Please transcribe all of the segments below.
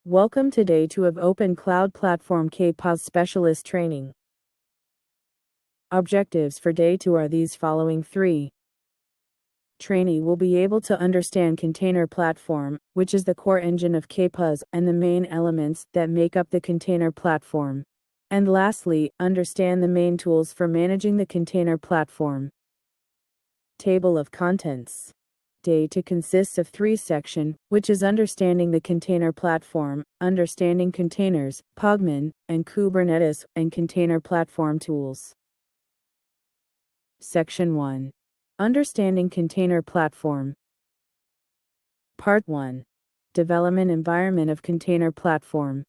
Welcome to Day 2 of Open Cloud Platform K-PaaS Specialist Training. Objectives for Day 2 are these following 3. Trainee will be able to understand Container Platform, which is the core engine of K-PaaS, and the main elements that make up the Container Platform. And lastly, understand the main tools for managing the Container Platform. Table of Contents. Day 2 consists of 3 sections, which is Understanding the Container Platform, Understanding Containers, Pugman, and Kubernetes, and Container Platform Tools. Section 1. Understanding Container Platform. Part 1. Development Environment of Container Platform.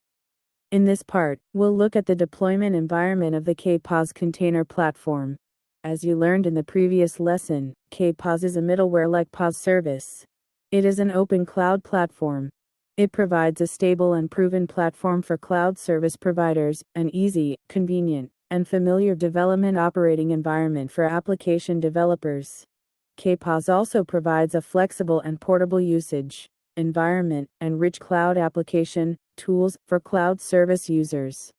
In this part, we'll look at the deployment environment of the K-PaaS Container Platform. As you learned in the previous lesson, K-PaaS is a middleware-like PaaS service. It is an open cloud platform. It provides a stable and proven platform for cloud service providers, an easy, convenient, and familiar development operating environment for application developers. K-PaaS also provides a flexible and portable usage environment and rich cloud application tools for cloud service users.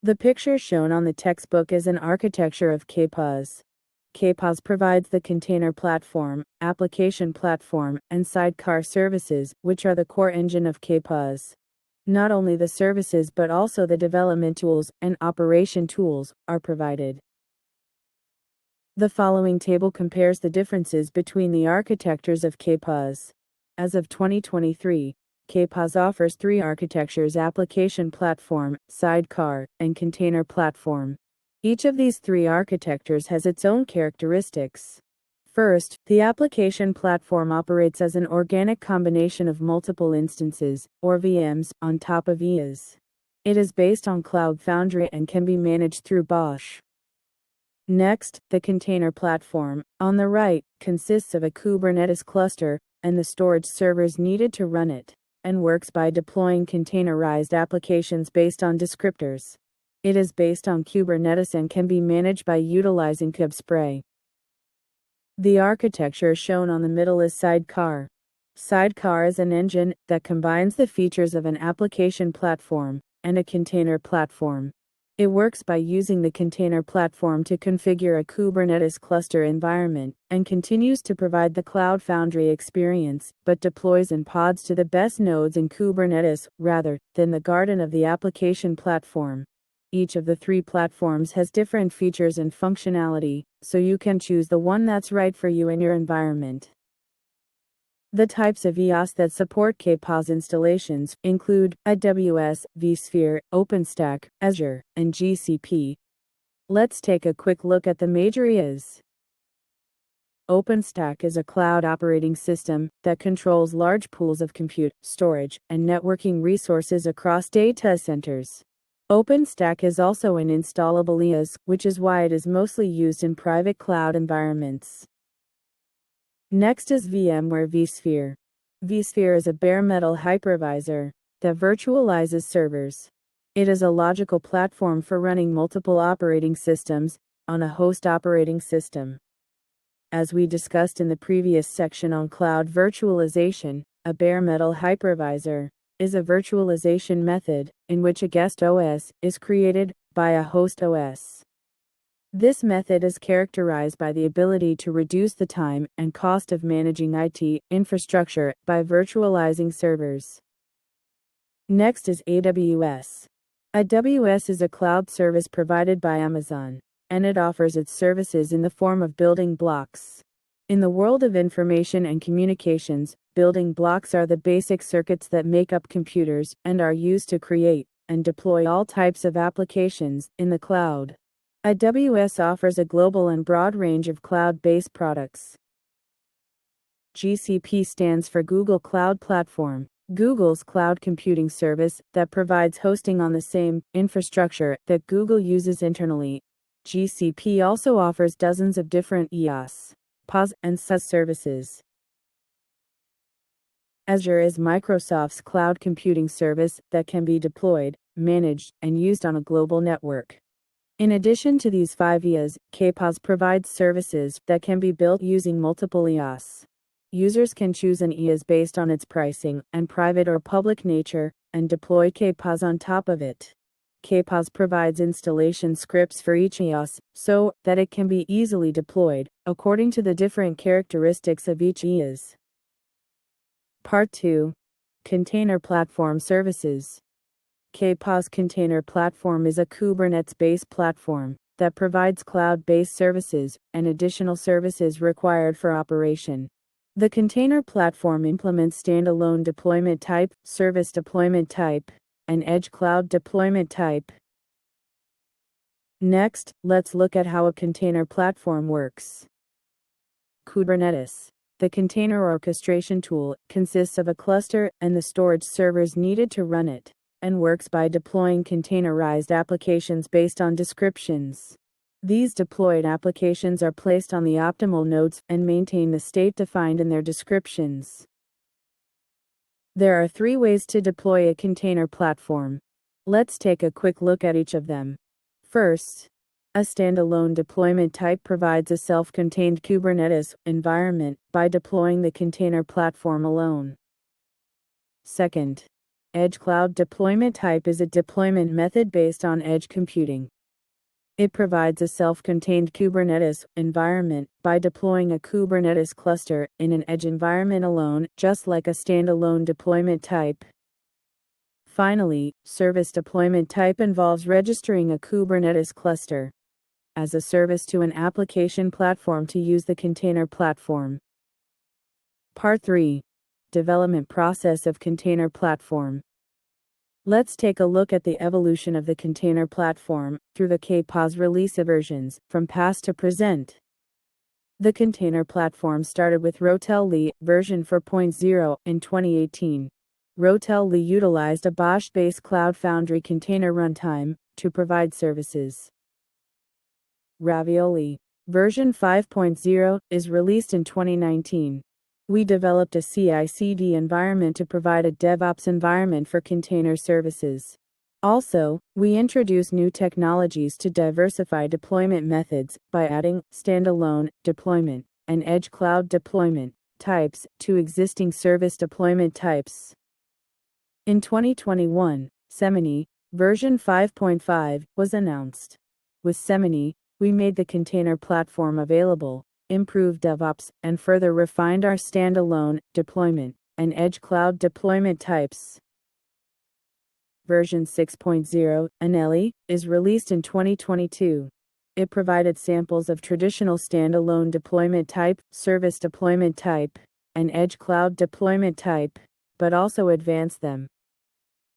The picture shown on the textbook is an architecture of K-PaaS. K-PaaS provides the container platform, application platform, and sidecar services, which are the core engine of K-PaaS. Not only the services but also the development tools and operation tools are provided. The following table compares the differences between the architectures of K-PaaS. As of 2023, K-PaaS offers 3 architectures: application platform, sidecar, and container platform. Each of these 3 architectures has its own characteristics. First, the application platform operates as an organic combination of multiple instances, or VMs, on top of IaaS. It is based on Cloud Foundry and can be managed through Bosch. Next, the container platform, on the right, consists of a Kubernetes cluster and the storage servers needed to run it, and works by deploying containerized applications based on descriptors. It is based on Kubernetes and can be managed by utilizing kubespray. The architecture shown on the middle is Sidecar. Sidecar is an engine that combines the features of an application platform and a container platform. It works by using the container platform to configure a Kubernetes cluster environment, and continues to provide the Cloud Foundry experience, but deploys in pods to the best nodes in Kubernetes, rather than the garden of the application platform. Each of the 3 platforms has different features and functionality, so you can choose the one that's right for you and your environment. The types of IaaS that support K-PaaS installations include AWS, vSphere, OpenStack, Azure, and GCP. Let's take a quick look at the major IaaS. OpenStack is a cloud operating system that controls large pools of compute, storage, and networking resources across data centers. OpenStack is also an installable IaaS, which is why it is mostly used in private cloud environments. Next is VMware vSphere. vSphere is a bare metal hypervisor that virtualizes servers. It is a logical platform for running multiple operating systems on a host operating system. As we discussed in the previous section on cloud virtualization, a bare metal hypervisor is a virtualization method in which a guest OS is created by a host OS. This method is characterized by the ability to reduce the time and cost of managing IT infrastructure by virtualizing servers. Next is AWS. AWS is a cloud service provided by Amazon, and it offers its services in the form of building blocks. In the world of information and communications, building blocks are the basic circuits that make up computers and are used to create and deploy all types of applications in the cloud. AWS offers a global and broad range of cloud-based products. GCP stands for Google Cloud Platform, Google's cloud computing service that provides hosting on the same infrastructure that Google uses internally. GCP also offers dozens of different IaaS, PaaS, and SaaS services. Azure is Microsoft's cloud computing service that can be deployed, managed, and used on a global network. In addition to these 5 IaaS, K-PaaS provides services that can be built using multiple IaaS. Users can choose an EAS based on its pricing and private or public nature, and deploy K-PaaS on top of it. K-PaaS provides installation scripts for each EAS, so that it can be easily deployed, according to the different characteristics of each EAS. Part 2. Container Platform Services. K-PaaS Container Platform is a Kubernetes-based platform that provides cloud-based services and additional services required for operation. The container platform implements standalone deployment type, service deployment type, and edge cloud deployment type. Next, let's look at how a container platform works. Kubernetes. The container orchestration tool consists of a cluster and the storage servers needed to run it, and works by deploying containerized applications based on descriptions. These deployed applications are placed on the optimal nodes and maintain the state defined in their descriptions. There are 3 ways to deploy a container platform. Let's take a quick look at each of them. First, a standalone deployment type provides a self-contained Kubernetes environment by deploying the container platform alone. Second, edge cloud deployment type is a deployment method based on edge computing. It provides a self-contained Kubernetes environment by deploying a Kubernetes cluster in an edge environment alone, just like a standalone deployment type. Finally, service deployment type involves registering a Kubernetes cluster as a service to an application platform to use the container platform. Part 3. Development process of container platform. Let's take a look at the evolution of the container platform through the K-PaaS release versions, from past to present. The container platform started with ROTEL-Li version 4.0 in 2018. ROTEL-Li utilized a BOSH-based Cloud Foundry container runtime to provide services. Ravioli version 5.0 is released in 2019. We developed a CI/CD environment to provide a DevOps environment for container services. Also, we introduced new technologies to diversify deployment methods by adding standalone deployment and edge cloud deployment types to existing service deployment types. In 2021, Semini version 5.5 was announced. With Semini, we made the container platform available, improved DevOps, and further refined our standalone deployment and edge cloud deployment types. Version 6.0, Anelli, is released in 2022. It provided samples of traditional standalone deployment type, service deployment type, and edge cloud deployment type, but also advanced them.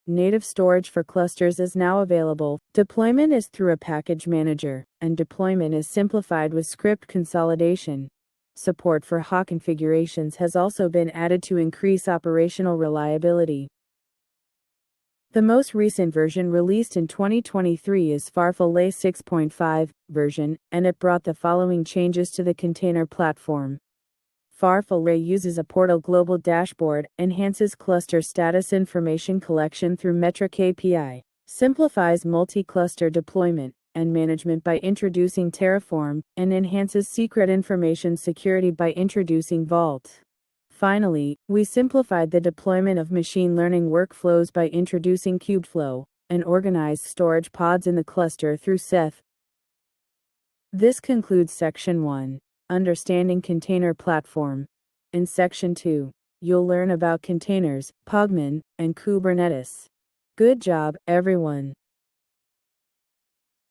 Native storage for clusters is now available. Deployment is through a package manager, and deployment is simplified with script consolidation. Support for HA configurations has also been added to increase operational reliability. The most recent version released in 2023 is Farfalle 6.5 version, and it brought the following changes to the container platform. Farfalle uses a Portal Global Dashboard, enhances cluster status information collection through metric API, simplifies multi-cluster deployment and management by introducing Terraform, and enhances secret information security by introducing Vault. Finally, we simplified the deployment of machine learning workflows by introducing Kubeflow, and organized storage pods in the cluster through Ceph. This concludes Section 1. Understanding Container Platform. In Section 2, you'll learn about containers, Pugman, and Kubernetes. Good job, everyone.